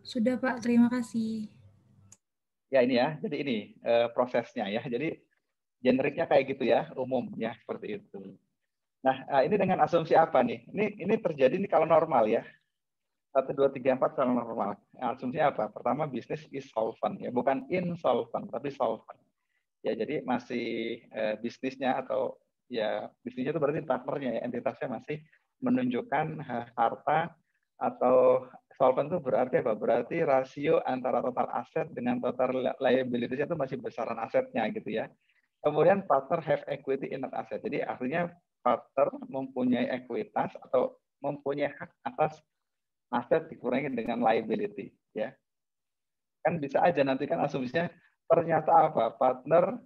Sudah Pak, terima kasih. Ya ini ya, jadi ini prosesnya ya. Jadi generiknya kayak gitu ya, umum ya seperti itu. Nah, ini dengan asumsi apa nih? Ini terjadi nih kalau normal ya. 1, 2, 3, 4 kalau normal. Asumsinya apa? Pertama, bisnis is solvent ya, bukan insolvent tapi solvent. Ya, jadi masih bisnisnya atau ya bisnisnya itu berarti partnernya ya, entitasnya masih menunjukkan harta atau solvent itu berarti apa? Berarti rasio antara total aset dengan total liabilities itu masih besaran asetnya gitu ya. Kemudian partner have equity in net asset. Jadi artinya partner mempunyai ekuitas atau mempunyai hak atas aset dikurangi dengan liability ya. Kan bisa aja nanti kan asumsinya ternyata apa? Partner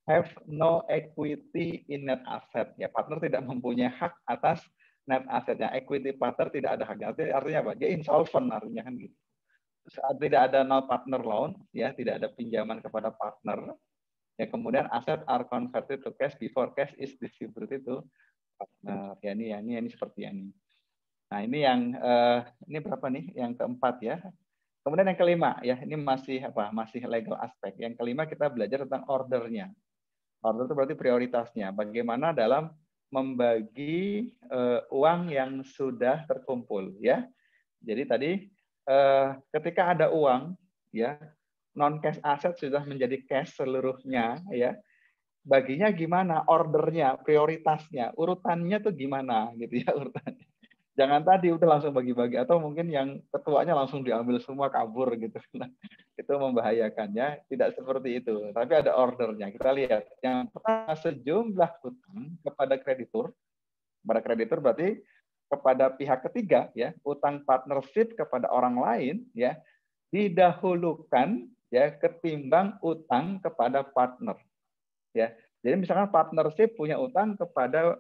have no equity in net asset. Ya, partner tidak mempunyai hak atas net assetnya. Equity partner tidak ada haknya. Artinya apa? Dia insolvent artinya kan gitu. Saat tidak ada no partner loan, ya tidak ada pinjaman kepada partner. Ya kemudian aset are converted to cash before cash is distributed to partner. Ya ini seperti ini. Nah ini yang ini berapa nih? Yang keempat ya. Kemudian yang kelima ya, ini masih apa? Masih legal aspek. Yang kelima kita belajar tentang ordernya. Order itu berarti prioritasnya. Bagaimana dalam membagi uang yang sudah terkumpul ya. Jadi tadi ketika ada uang ya, non cash aset sudah menjadi cash seluruhnya ya. Baginya gimana? Ordernya, prioritasnya, urutannya tuh gimana gitu ya urutannya. Jangan tadi udah langsung bagi-bagi atau mungkin yang ketuanya langsung diambil semua kabur gitu. Nah, itu membahayakan ya. Tidak seperti itu. Tapi ada ordernya. Kita lihat. Yang pertama sejumlah hutang kepada kreditur. Kepada kreditur berarti kepada pihak ketiga ya, utang partnership kepada orang lain ya, didahulukan ya ketimbang utang kepada partner. Ya. Jadi misalkan partnership punya utang kepada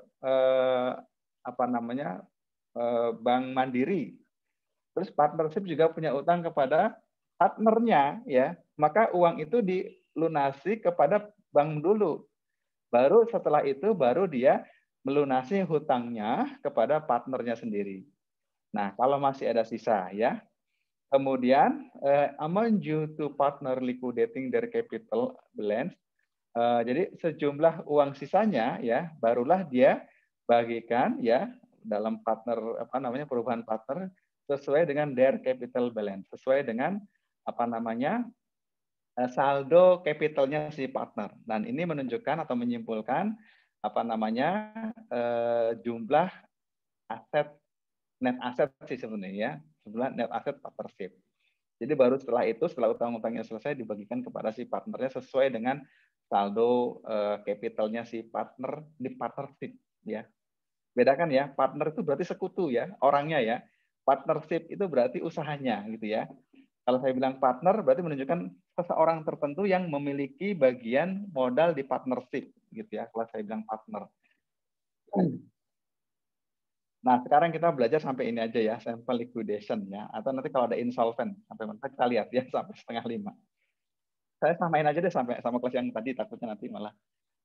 Bank Mandiri. Terus partnership juga punya utang kepada partnernya ya. Maka uang itu dilunasi kepada bank dulu. Baru setelah itu baru dia melunasi hutangnya kepada partnernya sendiri. Nah, kalau masih ada sisa ya. Kemudian amount due to partner liquidating their capital balance. Jadi sejumlah uang sisanya ya barulah dia bagikan ya dalam perubahan partner sesuai dengan their capital balance, sesuai dengan saldo capitalnya si partner. Dan ini menunjukkan atau menyimpulkan jumlah aset net aset sih sebenarnya ya, jumlah net aset partnership. Jadi baru setelah itu, setelah utang-utangnya selesai, dibagikan kepada si partnernya sesuai dengan saldo capitalnya si partner di partnership ya. Bedakan ya, partner itu berarti sekutu ya, orangnya ya. Partnership itu berarti usahanya gitu ya. Kalau saya bilang partner berarti menunjukkan seseorang tertentu yang memiliki bagian modal di partnership gitu ya. Kalau saya bilang partner. Nah, sekarang kita belajar sampai ini aja ya, sample liquidation ya. Atau nanti kalau ada insolvent, sampai mentok kita lihat ya, sampai 4:30. Saya samain aja deh sampai sama kelas yang tadi, takutnya nanti malah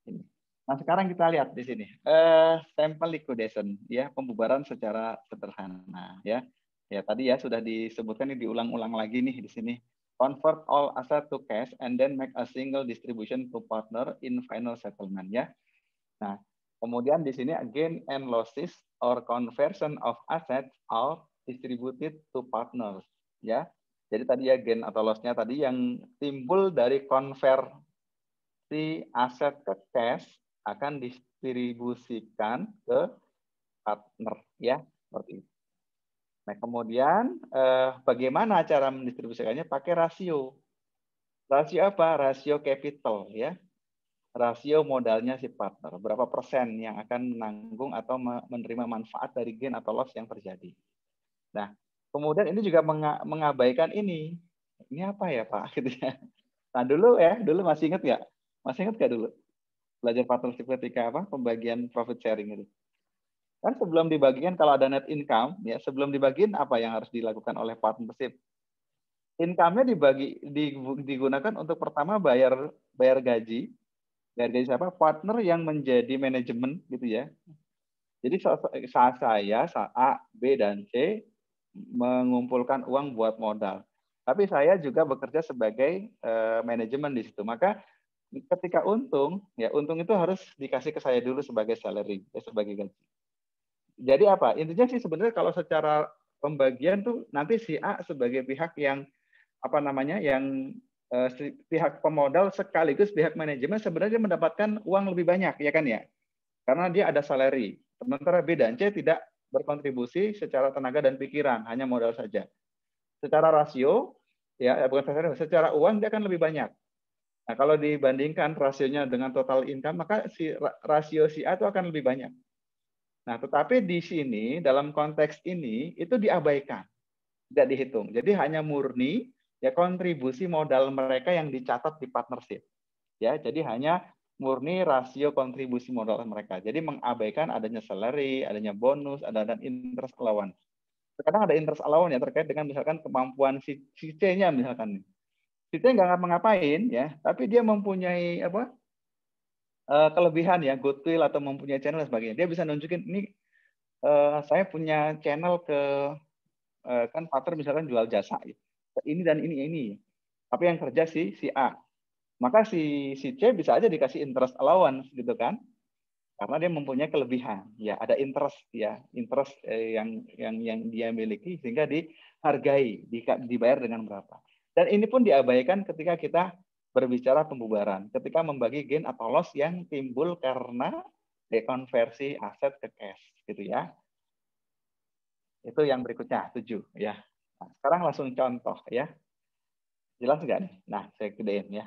ini. Nah, sekarang kita lihat di sini. Sample liquidation, ya, pembubaran secara sederhana. Ya, tadi ya sudah disebutkan, ini diulang-ulang lagi nih di sini. Convert all asset to cash and then make a single distribution to partner in final settlement. Ya. Nah, kemudian di sini gain and losses or conversion of assets are distributed to partners. Ya, jadi tadi ya gain atau loss-nya tadi yang timbul dari konversi aset ke cash akan distribusikan ke partner ya, seperti itu. Nah, kemudian bagaimana cara mendistribusikannya? Pakai rasio. Rasio apa? Rasio capital ya. Rasio modalnya si partner. Berapa persen yang akan menanggung atau menerima manfaat dari gain atau loss yang terjadi. Nah, kemudian ini juga mengabaikan ini. Ini apa ya Pak? Gitu ya. Nah dulu masih ingat nggak? Masih ingat nggak dulu? Belajar partnership ketika apa? Pembagian profit sharing itu. Kan sebelum dibagikan kalau ada net income, ya sebelum dibagiin apa yang harus dilakukan oleh partnership? Income-nya digunakan untuk pertama bayar gaji. Bayar gaji siapa? Partner yang menjadi manajemen gitu ya. Jadi saya A, B, dan C mengumpulkan uang buat modal. Tapi saya juga bekerja sebagai manajemen di situ. Maka ketika untung, ya untung itu harus dikasih ke saya dulu sebagai salary, ya sebagai gaji. Jadi apa? Intinya sih sebenarnya kalau secara pembagian tuh nanti si A sebagai pihak yang apa namanya, yang pihak pemodal sekaligus pihak manajemen sebenarnya mendapatkan uang lebih banyak, ya kan ya? Karena dia ada salary. Sementara B dan C tidak berkontribusi secara tenaga dan pikiran, hanya modal saja. Secara rasio, ya bukan secara uang dia akan lebih banyak. Nah, kalau dibandingkan rasionya dengan total income, maka si rasio si A itu akan lebih banyak. Nah, tetapi di sini dalam konteks ini itu diabaikan, tidak dihitung. Jadi hanya murni ya kontribusi modal mereka yang dicatat di partnership. Ya, jadi hanya murni rasio kontribusi modal mereka. Jadi mengabaikan adanya salary, adanya bonus, ada interest allowance. Kadang ada interest allowance ya terkait dengan misalkan kemampuan si C-nya misalkan. Si C nggak ngapa-ngapain ya, tapi dia mempunyai apa? Kelebihan ya, goodwill atau mempunyai channel dan sebagainya. Dia bisa nunjukin ini saya punya channel ke kan partner misalkan jual jasa gitu. Ini dan ini. Tapi yang kerja si A. Maka si C bisa aja dikasih interest allowance gitu kan. Karena dia mempunyai kelebihan. Ya, ada interest ya, interest yang dia miliki sehingga dihargai, dibayar dengan berapa. Dan ini pun diabaikan ketika kita berbicara pembubaran, ketika membagi gain atau loss yang timbul karena dekonversi aset ke cash gitu ya. Itu yang berikutnya, 7 ya. Nah, sekarang langsung contoh ya. Jelas nggak nih? Nah, saya gedein ya.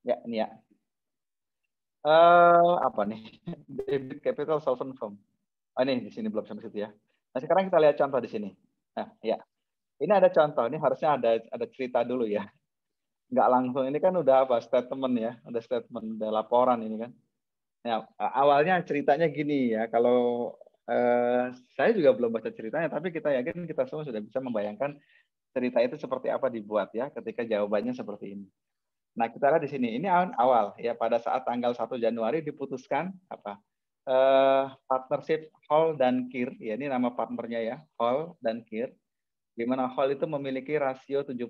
Ya, ini ya. Apa nih? Debit capital solvent firm. Oh, ini di sini belum sampai situ ya. Nah, sekarang kita lihat contoh di sini. Nah, ya. Ini ada contoh. Ini harusnya ada cerita dulu ya. Nggak langsung. Ini kan udah apa? Statement ya. Udah statement, udah laporan ini kan. Ya, awalnya ceritanya gini ya. Kalau saya juga belum baca ceritanya, tapi kita yakin kita semua sudah bisa membayangkan cerita itu seperti apa dibuat ya ketika jawabannya seperti ini. Nah, kita lihat di sini. Ini awal ya, pada saat tanggal 1 Januari diputuskan apa? Partnership Hall dan Kir, ya ini nama partnernya ya, Hall dan Kir, di mana Hall itu memiliki rasio 70%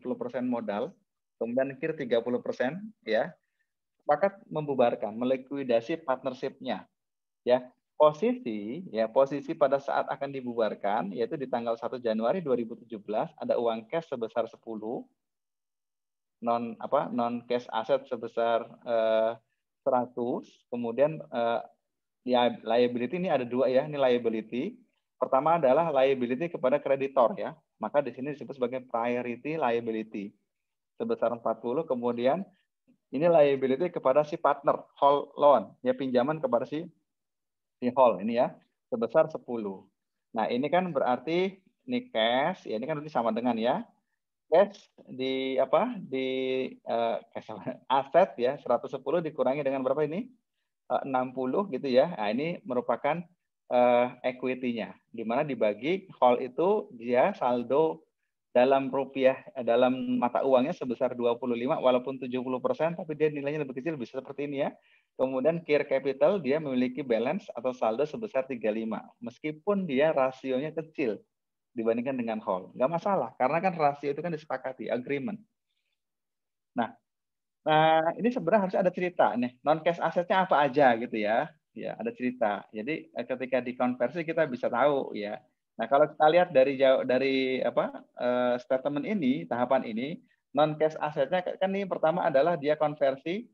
modal, kemudian Kir 30% ya, sepakat membubarkan, melikuidasi partnershipnya ya. Posisi pada saat akan dibubarkan yaitu di tanggal 1 Januari 2017 ada uang cash sebesar 10, non cash aset sebesar 100, kemudian liability ini ada dua ya, ini liability. Pertama adalah liability kepada kreditor ya, maka di sini disebut sebagai priority liability sebesar 40, kemudian ini liability kepada si partner, whole loan, ya pinjaman kepada si whole ini ya, sebesar 10. Nah, ini kan berarti ini cash, ya ini kan berarti sama dengan ya, cash di apa? Di aset ya 110 dikurangi dengan berapa ini? 60 gitu ya. Nah, ini merupakan equity-nya di mana dibagi whole itu dia saldo dalam rupiah dalam mata uangnya sebesar 25 walaupun 70% tapi dia nilainya lebih kecil bisa seperti ini ya. Kemudian Kir Capital dia memiliki balance atau saldo sebesar 35 meskipun dia rasionya kecil dibandingkan dengan whole. Nggak masalah, karena kan rasio itu kan disepakati, agreement. Nah, ini sebenarnya harus ada cerita nih. Non cash asetnya apa aja gitu ya. Ya, ada cerita. Jadi ketika dikonversi kita bisa tahu ya. Nah, kalau kita lihat dari apa statement ini, tahapan ini, non cash asetnya kan ini pertama adalah dia konversi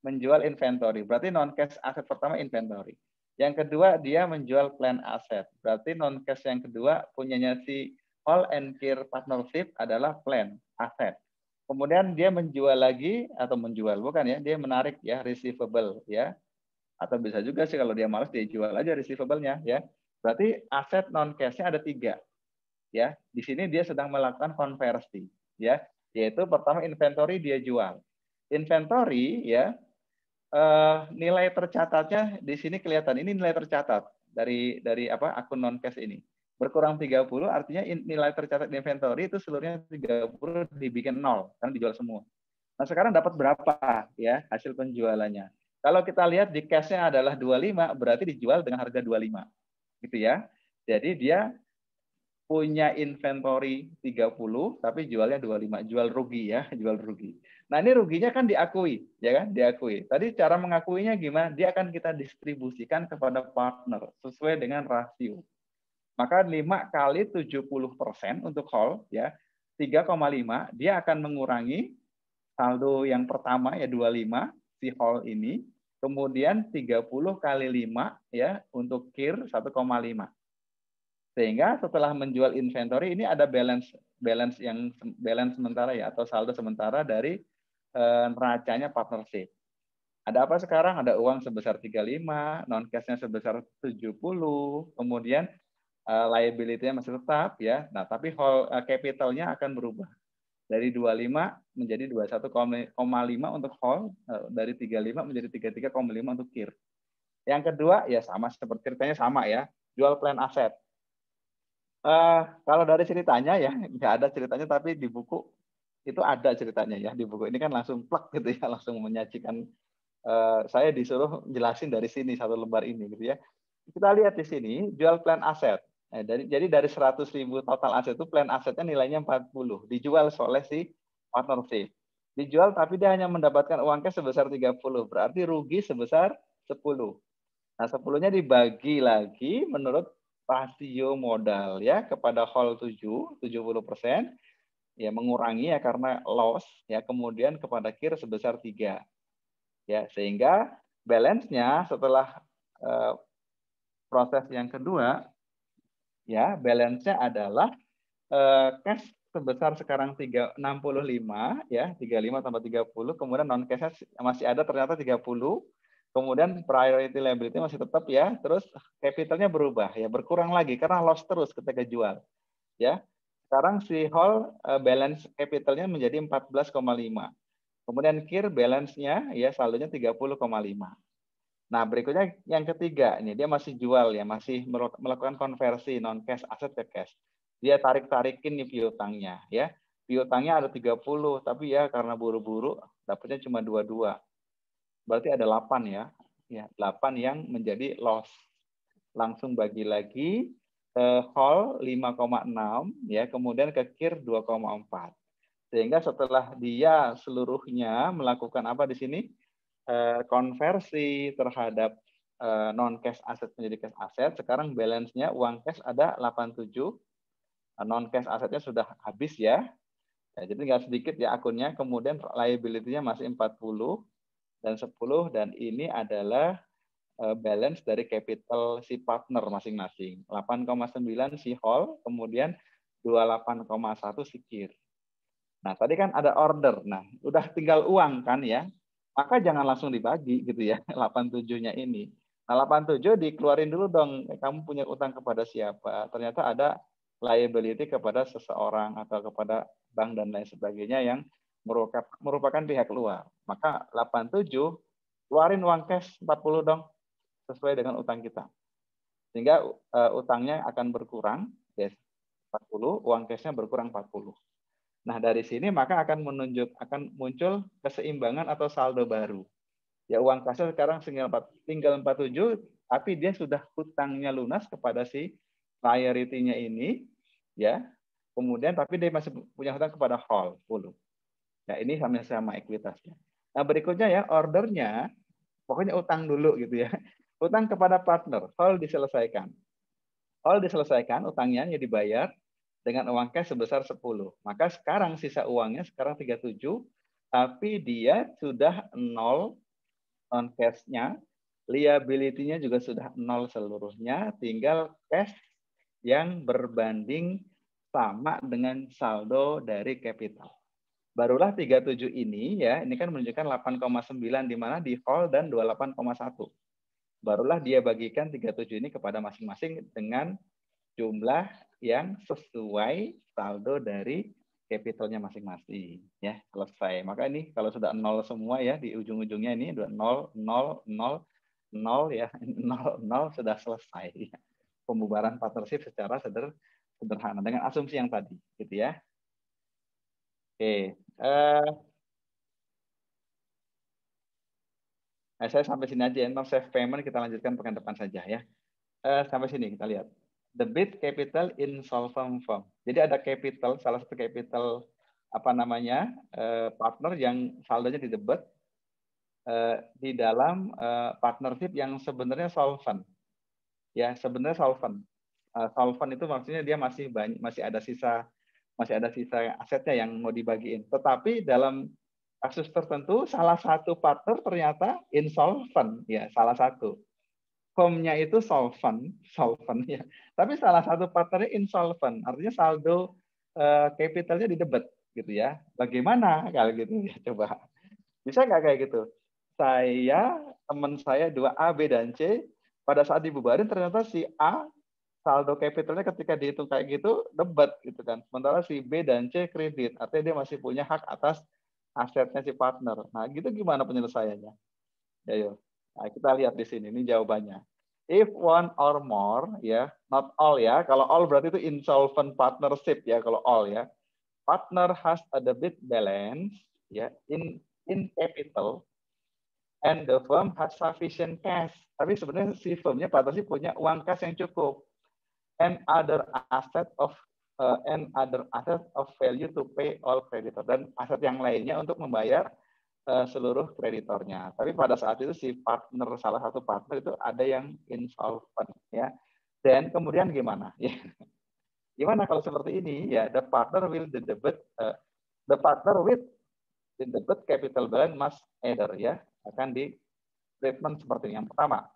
menjual inventory. Berarti non cash aset pertama inventory. Yang kedua dia menjual plan asset. Berarti non cash yang kedua punyanya si Hall and Kir Partnership adalah plan aset. Kemudian dia menjual lagi atau menjual bukan ya, dia menarik ya receivable ya. Atau bisa juga sih kalau dia malas dia jual aja receivable-nya ya. Berarti aset non cash-nya ada 3 ya. Di sini dia sedang melakukan konversi ya, yaitu pertama inventory dia jual. Inventory ya nilai tercatatnya di sini kelihatan ini nilai tercatat dari apa akun non cash ini. Berkurang 30 artinya nilai tercatat di inventory itu seluruhnya 30 dibikin 0 kan dijual semua. Nah, sekarang dapat berapa ya hasil penjualannya? Kalau kita lihat di cash-nya adalah 25, berarti dijual dengan harga 25. Gitu ya. Jadi dia punya inventory 30 tapi jualnya 25, jual rugi ya, jual rugi. Nah, ini ruginya kan diakui, ya kan? Diakui. Tadi cara mengakuinya gimana? Dia akan kita distribusikan kepada partner sesuai dengan rasio. Maka 5 kali 70% untuk whole ya, 3,5 dia akan mengurangi saldo yang pertama ya 25 si whole ini, kemudian 30 kali 5 ya untuk KIR 1,5. Sehingga setelah menjual inventory ini ada balance sementara ya atau saldo sementara dari neracanya partnership. Ada apa sekarang? Ada uang sebesar 35, non cashnya sebesar 70, kemudian liability-nya masih tetap ya. Nah, tapi whole capital-nya akan berubah dari 25 menjadi 21,5 untuk whole, dari 35 menjadi 33,5 untuk KIR. Yang kedua ya sama seperti ceritanya sama ya, jual plan aset. Kalau dari ceritanya ya nggak ada ceritanya, tapi di buku itu ada ceritanya ya. Di buku ini kan langsung plek gitu ya, langsung menyajikan. Saya disuruh jelasin dari sini satu lembar ini gitu ya. Kita lihat di sini jual plan aset. Jadi dari 100.000 total aset itu plan asetnya nilainya 40, dijual oleh si partnership. Dijual tapi dia hanya mendapatkan uang cash sebesar 30, berarti rugi sebesar 10. Nah, 10-nya dibagi lagi menurut rasio modal ya kepada whole 70%, ya mengurangi ya karena loss ya, kemudian kepada KIR sebesar 3. Ya, sehingga balance-nya setelah proses yang kedua ya, balance-nya adalah cash sebesar sekarang 65 ya, 35 tambah 30, kemudian non cash masih ada ternyata 30. Kemudian priority liability masih tetap ya, terus capitalnya berubah ya, berkurang lagi karena loss terus ketika jual. Ya. Sekarang si whole balance capitalnya menjadi 14,5. Kemudian KIR balance-nya ya saldonya 30,5. Nah, berikutnya yang ketiga, ini dia masih jual ya, masih melakukan konversi non cash aset ke cash. Dia tarik-tarikin nih piutangnya ya. Piutangnya ada 30, tapi ya karena buru-buru dapatnya cuma 22. Berarti ada 8 ya. Ya, 8 yang menjadi loss. Langsung bagi lagi ke whole 5,6 ya, kemudian ke KIR 2,4. Sehingga setelah dia seluruhnya melakukan apa di sini? Konversi terhadap non cash aset menjadi cash aset, sekarang balance-nya uang cash ada 87, non cash asetnya sudah habis ya. Jadi nggak sedikit ya akunnya, kemudian liability-nya masih 40 dan 10, dan ini adalah balance dari capital si partner masing-masing. 8,9 si whole, kemudian 28,1 si KIR. Nah, tadi kan ada order. Nah, udah tinggal uang kan ya. Maka jangan langsung dibagi gitu ya, 87-nya ini. Nah, 87 dikeluarin dulu dong, kamu punya utang kepada siapa. Ternyata ada liability kepada seseorang atau kepada bank dan lain sebagainya yang merupakan pihak luar. Maka 87, keluarin uang cash 40 dong, sesuai dengan utang kita. Sehingga utangnya akan berkurang, yes, 40, uang cashnya berkurang 40. Nah, dari sini maka akan muncul keseimbangan atau saldo baru. Ya, uang kas sekarang tinggal 47, tapi dia sudah hutangnya lunas kepada si priority-nya ini, ya. Kemudian tapi dia masih punya hutang kepada whole 10. Ya, ini sama-sama ekuitasnya. Nah, berikutnya ya ordernya, pokoknya utang dulu gitu ya. Utang kepada partner, whole diselesaikan. Whole diselesaikan, utangnya ya dibayar dengan uang cash sebesar 10. Maka sekarang sisa uangnya sekarang 37, tapi dia sudah 0 non cash-nya, liability-nya juga sudah 0 seluruhnya, tinggal cash yang berbanding sama dengan saldo dari capital. Barulah 37 ini ya, ini kan menunjukkan 8,9 di mana di whole dan 28,1. Barulah dia bagikan 37 ini kepada masing-masing dengan jumlah yang sesuai saldo dari capitalnya masing-masing ya, selesai. Maka ini kalau sudah 0 semua ya di ujung-ujungnya ini 0 0 0 0 ya, 0 0 sudah selesai. pembubaran partnership secara sederhana dengan asumsi yang tadi, gitu ya. Oke, saya sampai sini aja. Untuk save payment kita lanjutkan pekan depan saja ya. Sampai sini kita lihat. Debit capital insolvent firm. Jadi ada capital, salah satu capital apa namanya partner yang saldonya di debit di dalam partnership yang sebenarnya solvent. Ya, sebenarnya solvent. Solvent itu maksudnya dia masih ada sisa asetnya yang mau dibagiin. Tetapi dalam kasus tertentu salah satu partner ternyata insolvent, ya salah satu. Firmnya itu solvent ya. Tapi salah satu partnernya insolvent, artinya saldo capitalnya di debit gitu ya. Bagaimana kalau gitu ya coba. Bisa nggak kayak gitu? Teman saya 2A, B, dan C, pada saat dibubarin ternyata si A saldo capitalnya ketika dihitung kayak gitu debat gitu kan. Sementara si B dan C kredit, artinya dia masih punya hak atas asetnya si partner. Nah, gitu gimana penyelesaiannya? Ya, yuk. Nah, kita lihat di sini, ini jawabannya. If one or more, ya, not all ya. Kalau all berarti itu insolvent partnership ya. Kalau all ya, partner has a debit balance, ya, in capital, and the firm has sufficient cash. Tapi sebenarnya si firmnya partnership punya uang kas yang cukup. And other asset of value to pay all creditor, dan aset yang lainnya untuk membayar seluruh kreditornya. Tapi pada saat itu si partner, salah satu partner itu ada yang insolvent ya. Dan kemudian gimana? Ya. Gimana kalau seperti ini? Ya, the partner with the debit capital balance must either ya akan di treatment seperti ini. Yang pertama,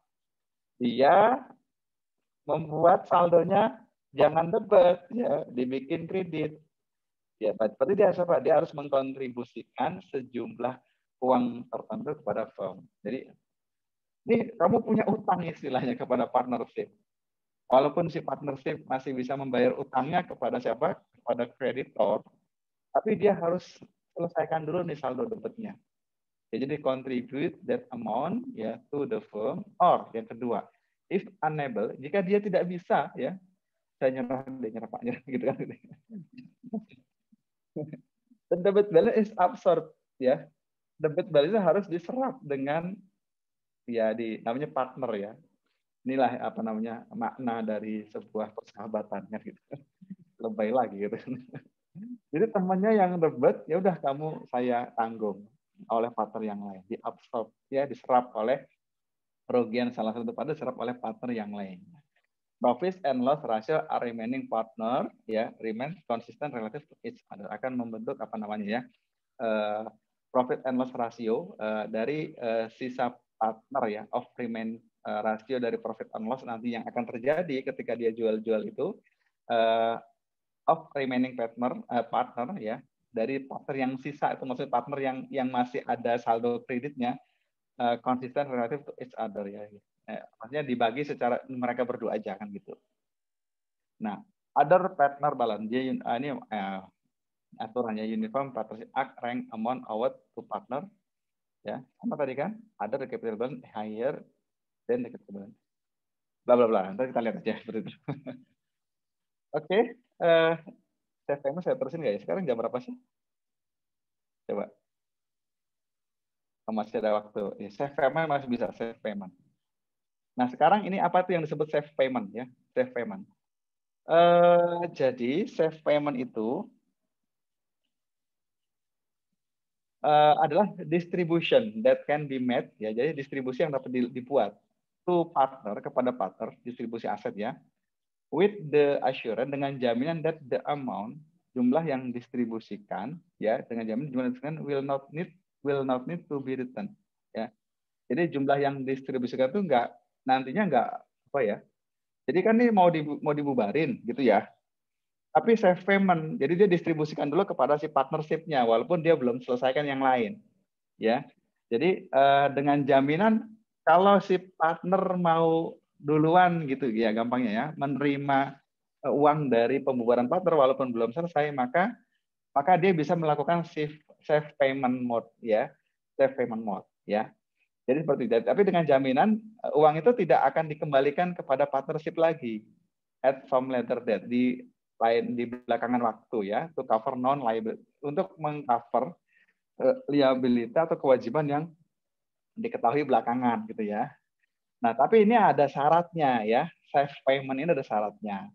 dia membuat saldonya jangan debit ya, dibikin kredit. Ya, berarti dia harus mengkontribusikan sejumlah uang tertentu kepada firm. Jadi ini kamu punya utang istilahnya kepada partnership. Walaupun si partnership masih bisa membayar utangnya kepada siapa? Kepada kreditor, tapi dia harus selesaikan dulu nih saldo debitnya. Ya, jadi contribute that amount ya to the firm, or yang kedua, if unable, jika dia tidak bisa ya, saya nyerah Pak nyerah gitu kan. Dan debit balance is absurd ya. Debit balance harus diserap dengan ya namanya partner ya. Inilah apa namanya makna dari sebuah persahabatan kan gitu. Lebay lagi gitu. Jadi temannya yang debit ya udah kamu saya tanggung oleh partner yang lain, diabsorb ya, diserap oleh kerugian salah satu partner, diserap oleh partner yang lain. Profit and loss ratio are remaining partner ya, remain consistent relative to each other, akan membentuk apa namanya ya profit and loss ratio dari sisa partner ya, of remain rasio dari profit and loss nanti yang akan terjadi ketika dia jual-jual itu of remaining partner ya, dari partner yang sisa, itu maksudnya partner yang masih ada saldo kreditnya konsisten relatif to each other ya. Maksudnya dibagi secara mereka berdua aja kan gitu. Nah, other partner balance ini aturannya uniform partnership act rank amount award to partner ya. Sama tadi kan? Other capital balance higher than the capital balance. Bla bla bla. Nanti kita lihat aja seperti itu. Oke, save payment saya terusin nggak ya? Sekarang jam berapa sih? Coba. Masih ada waktu. Ya, save payment masih bisa save payment. Nah, sekarang ini apa tuh yang disebut save payment ya? Save payment. Jadi save payment itu adalah distribution that can be made ya. Jadi distribusi yang dapat dibuat to partner, kepada partner, distribusi aset ya, with the assurance, dengan jaminan that the amount, jumlah yang distribusikan ya, dengan jaminan will not need to be returned ya. Jadi jumlah yang distribusikan itu nantinya nggak apa ya. Jadi kan ini mau dibubarin gitu ya. Tapi save payment, jadi dia distribusikan dulu kepada si partnership-nya walaupun dia belum selesaikan yang lain. Ya. Jadi dengan jaminan kalau si partner mau duluan gitu ya gampangnya ya, menerima uang dari pembubaran partner walaupun belum selesai, maka dia bisa melakukan save payment mode ya. Save payment mode ya. Jadi seperti itu. Tapi dengan jaminan uang itu tidak akan dikembalikan kepada partnership lagi. at some later date, di belakangan waktu ya, to cover non liability, untuk mengcover liability atau kewajiban yang diketahui belakangan gitu ya. Nah, tapi ini ada syaratnya ya. Safe payment ini ada syaratnya.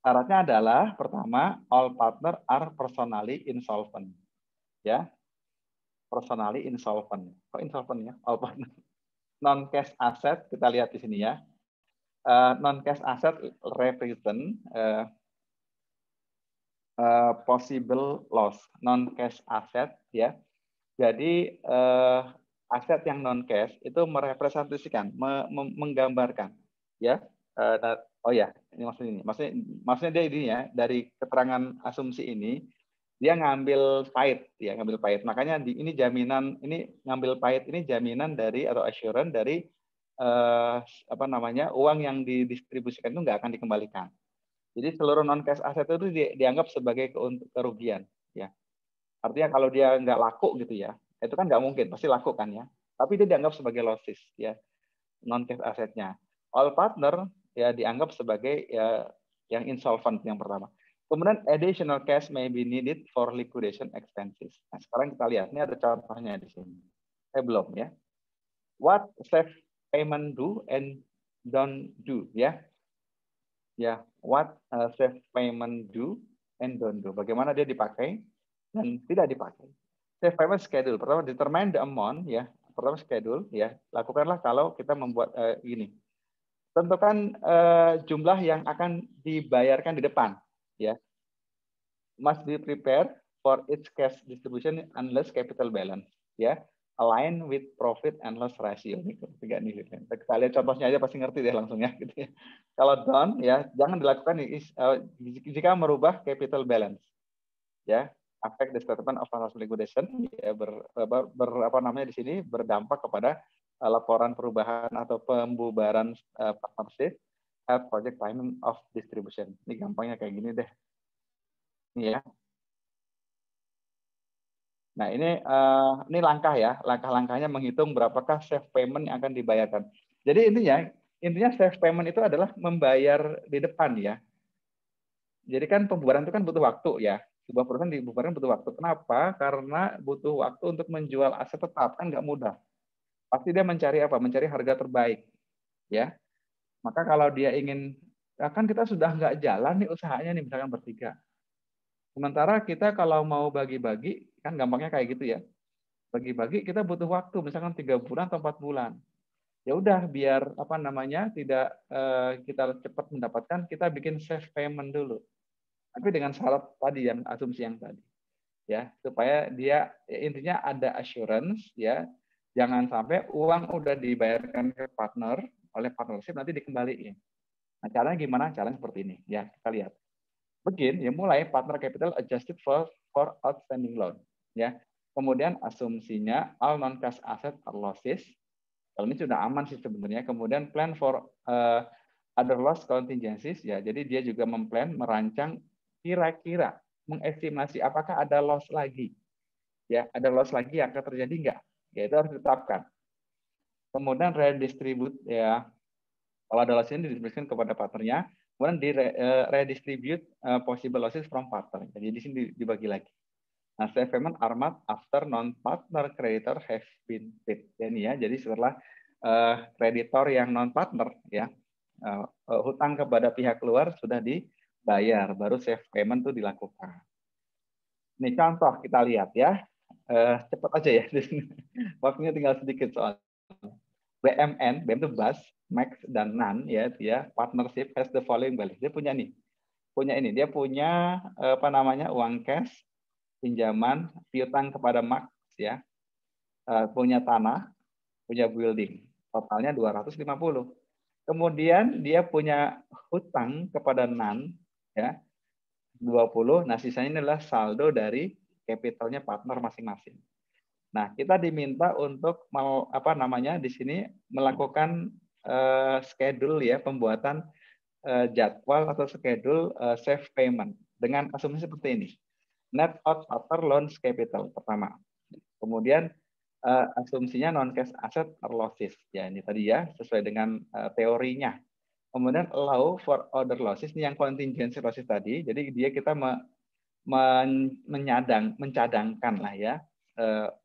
Syaratnya adalah pertama, all partner are personally insolvent. Ya. Personally insolvent. Kok insolvent ya? All partner. Non cash asset, kita lihat di sini ya. Non cash asset represent possible loss. Non cash asset ya. Jadi aset yang non cash itu merepresentasikan, menggambarkan, ya. Oh ya, ini maksudnya dia ini ya, dari keterangan asumsi ini dia ngambil pahit, ya, ngambil pahit. Makanya ini jaminan, ini ngambil pahit ini jaminan dari atau assurance dari uang yang didistribusikan itu nggak akan dikembalikan. Jadi seluruh non cash aset itu dianggap sebagai kerugian, ya. Artinya kalau dia nggak laku gitu ya, itu kan nggak mungkin, pasti laku kan ya. Tapi dia dianggap sebagai losses ya, non cash asetnya. All partner ya dianggap sebagai ya yang insolvent yang pertama. Kemudian additional cash may be needed for liquidation expenses. Nah, sekarang kita lihat, ini ada contohnya di sini. Belum ya. What safe payment do and don't do ya. Ya, what safe payment do and don't do. Bagaimana dia dipakai dan tidak dipakai. Safe payment schedule. Pertama, determine the amount ya. Pertama schedule ya. Lakukanlah kalau kita membuat ini. Tentukan jumlah yang akan dibayarkan di depan ya. Must be prepared for its cash distribution unless capital balance ya. Align with profit and loss ratio. Kita lihat contohnya aja pasti ngerti deh langsung ya. Gitu ya. Kalau down ya jangan dilakukan jika merubah capital balance ya. Affect the statement of financial liquidation ya, di sini berdampak kepada laporan perubahan atau pembubaran partnership at project timing of distribution. Ini gampangnya kayak gini deh. Ini ya. Nah, ini langkah ya. Langkah-langkahnya menghitung berapakah safe payment yang akan dibayarkan. Jadi intinya safe payment itu adalah membayar di depan ya. Jadi kan pembubaran itu kan butuh waktu ya. Sebuah perusahaan dibubarkan butuh waktu. Kenapa? Karena butuh waktu untuk menjual aset tetap, kan nggak mudah. Pasti dia mencari apa? Mencari harga terbaik, ya. Maka kalau dia ingin, kan kita sudah nggak jalan nih usahanya nih, misalkan bertiga. Sementara kita kalau mau bagi-bagi, kan gampangnya kayak gitu ya. Bagi-bagi kita butuh waktu, misalkan 3 bulan atau 4 bulan. Ya udah, biar tidak kita cepat mendapatkan, kita bikin safe payment dulu. Tapi dengan syarat tadi yang asumsi yang tadi ya, supaya dia intinya ada assurance ya, jangan sampai uang udah dibayarkan ke partner oleh partnership nanti dikembaliin. Nah, caranya gimana? Caranya seperti ini ya, kita lihat. Begin ya, mulai partner capital adjusted for outstanding loan ya. Kemudian asumsinya all non cash asset are losses. Kalau ini sudah aman sih sebenarnya. Kemudian plan for other loss contingencies ya. Jadi dia juga merancang kira-kira mengestimasi apakah ada loss lagi. Ya, ada loss lagi yang akan terjadi enggak? Ya, itu harus ditetapkan. Kemudian redistribute ya. Kalau ada loss ini didistribusikan kepada partnernya, kemudian di redistribute possible losses from partner. Jadi di sini dibagi lagi. Nah, safe payment are made after non-partner creditor have been paid. Ini ya, jadi setelah kreditor yang non-partner ya, hutang kepada pihak luar sudah dibayar, baru safe payment itu dilakukan. Ini contoh kita lihat ya, cepat aja ya, waktunya tinggal sedikit soal. BMN itu BAS, Max dan NAN ya, dia partnership has the following balance. Dia punya uang cash, pinjaman, piutang kepada Max ya, punya tanah, punya building, totalnya 250. Kemudian dia punya hutang kepada NAN ya 20. Nah, sisanya ini adalah saldo dari capitalnya partner masing-masing. Nah, kita diminta untuk di sini melakukan schedule ya, pembuatan jadwal atau schedule safe payment dengan asumsi seperti ini. Net out after loans capital pertama. Kemudian asumsinya non cash asset or losses. Ya, ini tadi ya sesuai dengan teorinya. Kemudian allow for other losses, ini yang contingency losses tadi. Jadi dia kita mencadangkan lah ya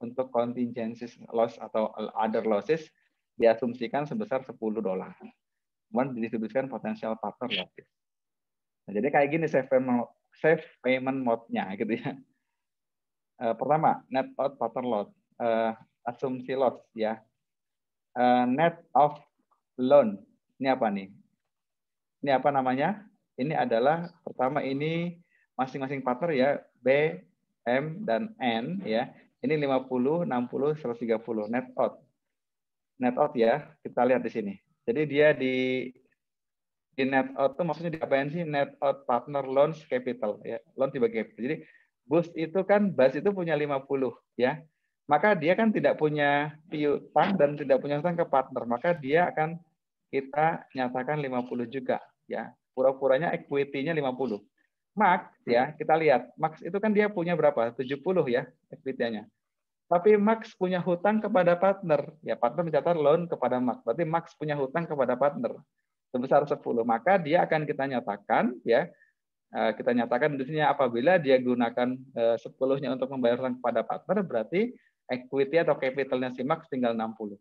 untuk contingency loss atau other losses diasumsikan sebesar $10. Kemudian didistribusikan potensial partner losses. Nah, jadi kayak gini save payment mode-nya gitu ya. Pertama, net out partner loss, asumsi loss ya. Net of loan. Ini apa nih? Ini apa namanya? Ini adalah pertama ini masing-masing partner ya, B, M, dan N ya. Ini 50, 60, 130 net out. Net out ya, kita lihat di sini. Jadi dia di net out itu maksudnya diapain sih? Net out partner loans capital ya. Loan dibagi capital. Jadi BUS itu kan BAS itu punya 50 ya. Maka dia kan tidak punya piutang dan tidak punya hutang ke partner, maka dia akan kita nyatakan 50 juga ya. Pura-puranya equity-nya 50. Max ya, kita lihat. Max itu kan dia punya berapa? 70 ya equity-nya. Tapi Max punya hutang kepada partner. Ya, partner mencatat loan kepada Max. Berarti Max punya hutang kepada partner sebesar 10. Maka dia akan kita nyatakan ya, kita nyatakan di sini apabila dia gunakan 10-nya untuk membayar hutang kepada partner, berarti equity atau capitalnya si Max tinggal 60.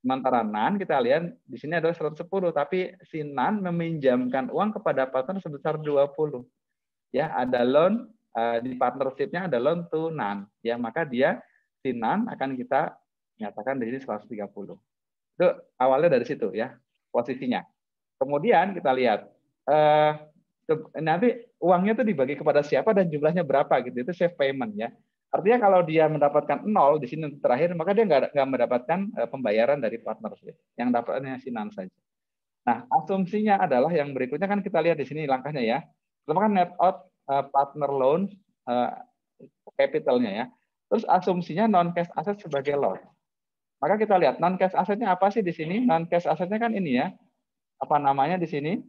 Sementara NAN kita lihat di sini adalah 110, tapi si NAN meminjamkan uang kepada partner sebesar 20. Ya, ada loan di partnership-nya ada loan to NAN. Ya, maka dia si NAN akan kita nyatakan di sini 130. Itu awalnya dari situ ya posisinya. Kemudian kita lihat nanti uangnya itu dibagi kepada siapa dan jumlahnya berapa gitu. Itu save payment ya. Artinya kalau dia mendapatkan 0 di sini terakhir, maka dia nggak mendapatkan pembayaran dari partnership. Yang dapatnya si NAN saja. Nah, asumsinya adalah yang berikutnya kan kita lihat di sini langkahnya ya. Pertama kan net out partner loan capitalnya ya. Terus asumsinya non cash asset sebagai loan. Maka kita lihat non cash asetnya apa sih di sini? Non cash asetnya kan ini ya. Apa namanya di sini?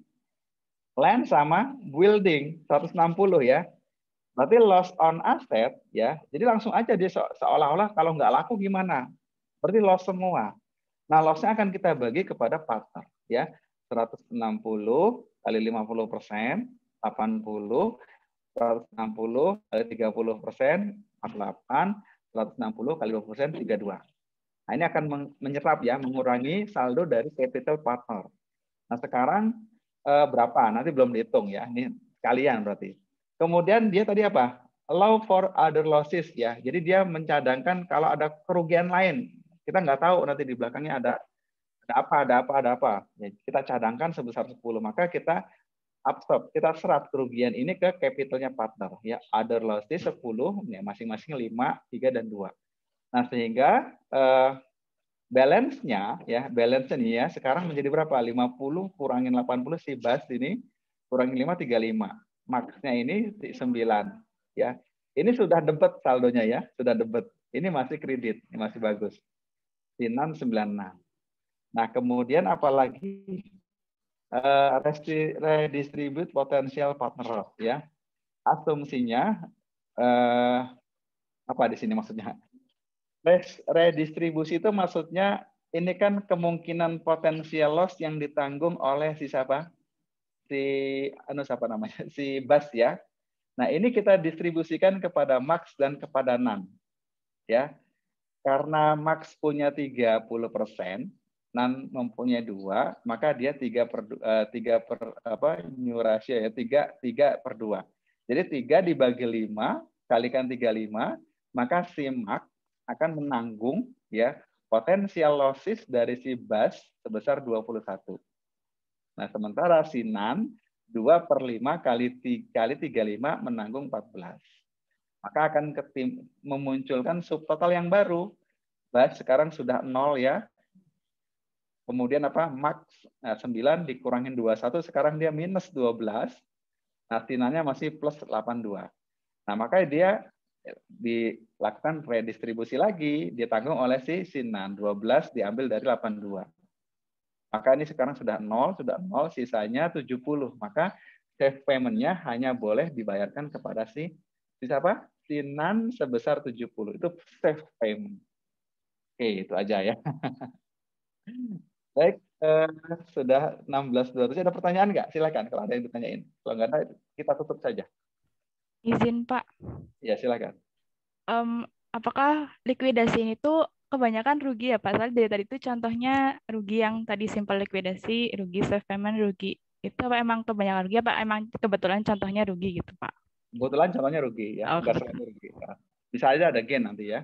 Land sama building 160 ya. Berarti loss on asset ya. Jadi langsung aja dia seolah-olah kalau nggak laku gimana? Berarti loss semua. Nah, loss-nya akan kita bagi kepada partner ya. 160 kali 50%, 80, 160 kali 30%, 48, 160 kali 20%, 32. Nah, ini akan menyerap ya, mengurangi saldo dari capital partner. Nah, sekarang berapa? Nanti belum dihitung ya. Ini sekalian berarti. Kemudian dia tadi apa? Allow for other losses ya. Jadi dia mencadangkan kalau ada kerugian lain. Kita nggak tahu nanti di belakangnya ada apa. Ya, kita cadangkan sebesar 10. Maka kita absorb, kita serap kerugian ini ke capitalnya partner. Ya, other losses 10, ya, masing-masing 5, 3, dan 2. Nah, sehingga balance-nya ya, balance ini ya sekarang menjadi berapa? 50 kurangin 80 si BAS ini kurangin 5 35. Max-nya ini 9 ya. Ini sudah debet saldonya ya, sudah debet. Ini masih kredit, ini masih bagus. Sinan 96. Nah, kemudian apalagi redistribute potential partner ya. Asumsinya apa di sini maksudnya? Redistribusi itu maksudnya ini kan kemungkinan potensial loss yang ditanggung oleh si siapa? Siapa namanya? Si BAS ya. Nah, ini kita distribusikan kepada Max dan kepada NAN. Ya. Karena Max punya 30%, NAN mempunyai 2, maka dia 3 per apa new ratio ya, 3 per 2. Jadi 3 dibagi 5 kalikan 35, maka si Max akan menanggung ya potensial losses dari si BAS sebesar 21. Nah, sementara si NAN 2 per 5 kali 35 menanggung 14. Maka akan memunculkan subtotal yang baru. BAS sekarang sudah 0 ya. Kemudian apa? Max 9 dikurangin 21, sekarang dia minus 12. Nah, sinannya masih plus 82. Nah, makanya dia dilakukan redistribusi lagi, ditanggung oleh si Sinan. 12 diambil dari 82. Maka ini sekarang sudah 0, sisanya 70. Maka save payment-nya hanya boleh dibayarkan kepada si siapa? Sinan sebesar 70. Itu save payment. Oke, itu aja ya. Baik, Eh, sudah 16.200. Ada pertanyaan nggak? Silakan kalau ada yang ditanyain. Kalau nggak ada, kita tutup saja. Izin Pak, Ya, silakan. apakah likuidasi ini tuh kebanyakan rugi ya Pak? Soalnya dari tadi itu contohnya rugi yang tadi simple likuidasi, rugi save payment, rugi. Itu apa emang kebanyakan rugi apa emang kebetulan contohnya rugi gitu Pak? Kebetulan contohnya rugi ya, Oh, dasarnya kebetulan. rugi. Nah, bisa aja ada gain nanti ya.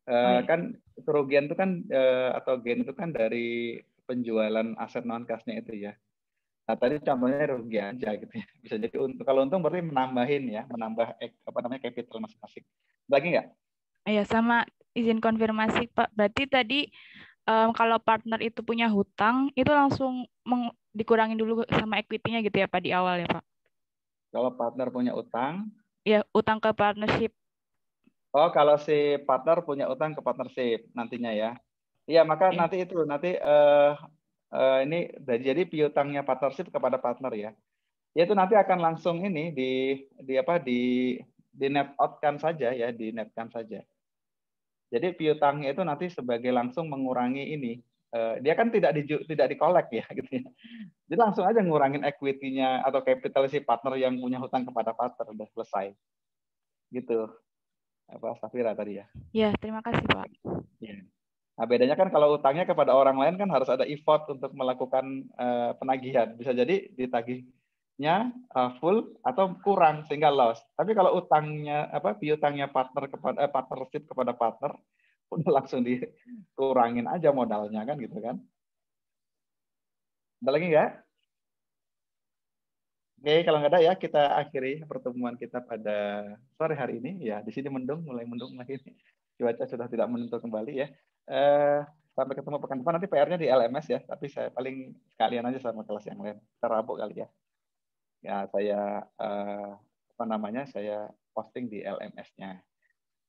Oh iya. Kan kerugian itu kan atau gain itu kan dari penjualan aset non kasnya itu ya. Nah, tadi contohnya rugi aja gitu ya. Bisa jadi untuk kalau untung berarti menambahin ya, menambah apa namanya capital masing-masing. Lagi nggak? Iya, sama izin konfirmasi Pak. Berarti tadi kalau partner itu punya hutang, itu langsung dikurangin dulu sama equity-nya gitu ya Pak di awal ya Pak? Kalau partner punya utang, Ya, utang ke partnership. oh kalau si partner punya utang ke partnership nantinya ya. Iya, maka Ya. nanti itu nanti ini jadi piutangnya partnership kepada partner ya. Ya itu nanti akan langsung ini di apa di net out kan saja ya, di netkan saja. Jadi piutangnya itu nanti sebagai langsung mengurangi ini. Dia kan tidak dikolek ya gitu ya. Jadi langsung aja ngurangin equity-nya atau capital si partner yang punya hutang kepada partner udah selesai. Gitu. Apa Safira tadi ya. Ya, terima kasih Pak. Ya. Nah, bedanya kan kalau utangnya kepada orang lain kan harus ada effort untuk melakukan penagihan. Bisa jadi ditagihnya full atau kurang sehingga loss. Tapi kalau utangnya piutangnya partner kepada partnership kepada partner udah langsung dikurangin aja modalnya kan gitu kan. Ada lagi nggak? Oke, kalau nggak ada ya kita akhiri pertemuan kita pada sore hari ini. Ya, di sini mulai mendung lagi. Cuaca sudah tidak menentu kembali ya. Eh, sampai ketemu pekan depan nanti PR-nya di LMS ya. Tapi saya paling sekalian aja sama kelas yang lain. Kita rabuk kali ya. Ya, saya apa namanya? Saya posting di LMS-nya.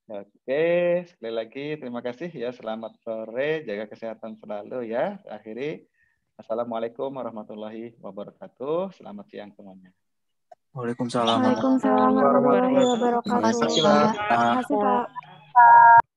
Oke, sekali lagi terima kasih ya. Selamat sore, jaga kesehatan selalu ya. Akhiri. Assalamualaikum warahmatullahi wabarakatuh. Selamat siang semuanya. Waalaikumsalam. Waalaikumsalam warahmatullahi Warahmatullahi wabarakatuh. Terima kasih, Terima Pak. kasih, Pak.